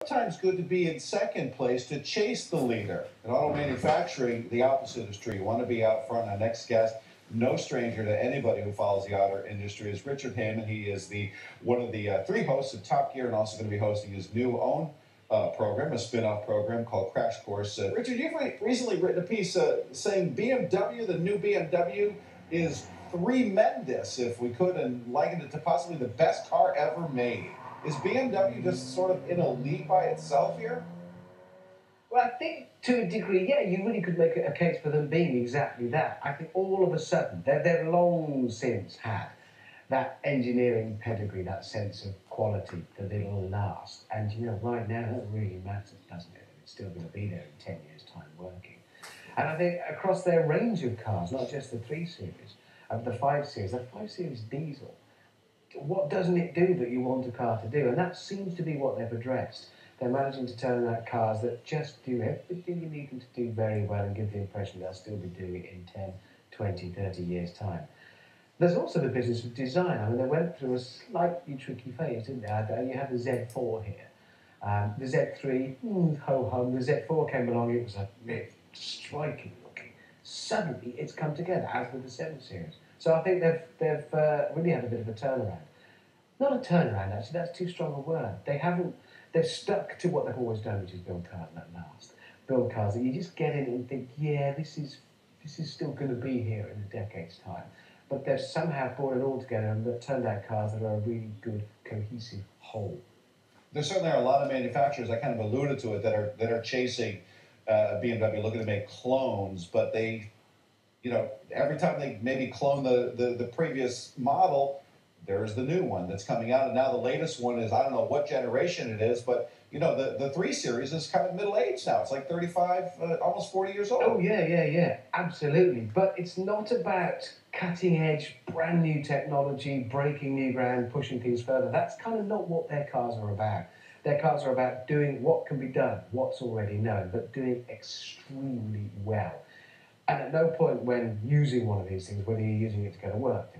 Sometimes good to be in second place to chase the leader. In auto manufacturing, the opposite is true. You want to be out front. Our next guest, no stranger to anybody who follows the auto industry, is Richard Hammond. He is the one of the three hosts of Top Gear and also going to be hosting his new own program, a spin-off program called Crash Course. Richard, you've recently written a piece saying BMW, the new BMW, is tremendous, if we could, and liken it to possibly the best car ever made. Is BMW just sort of in a league by itself here? Well, I think to a degree, yeah, you really could make a case for them being exactly that. I think all of a sudden, they've long since had that engineering pedigree, that sense of quality that it'll last. And, right now, that really matters, doesn't it? It's still going to be there in 10 years' time working. And I think across their range of cars, not just the 3 Series, the 5 Series, the 5 Series diesel, what doesn't it do that you want a car to do? And that seems to be what they've addressed. They're managing to turn out cars that just do everything you need them to do very well and give the impression they'll still be doing it in 10, 20, 30 years' time. There's also the business of design. I mean, they went through a slightly tricky phase, didn't they? You had the Z4 here. The Z3, ho-hum. The Z4 came along, it was a bit striking looking. Suddenly, it's come together, as with the 7 Series. So I think they've really had a bit of a turnaround. Not a turnaround, actually, that's too strong a word. They've stuck to what they've always done, which is build cars that last. Build cars that you just get in and think, yeah, this is still going to be here in a decade's time. But they've somehow brought it all together and turned out cars that are a really good, cohesive whole. There certainly are a lot of manufacturers, I kind of alluded to it, that are chasing BMW, looking to make clones, but they, every time they maybe clone the previous model, there's the new one that's coming out, and now the latest one is, I don't know what generation it is, but the 3 Series is kind of middle-aged now. It's like 35, almost 40 years old. Oh, yeah, absolutely. But it's not about cutting-edge, brand-new technology, breaking new ground, pushing things further. That's kind of not what their cars are about. Their cars are about doing what can be done, what's already known, but doing extremely well. And at no point when using one of these things, whether you're using it to go to work,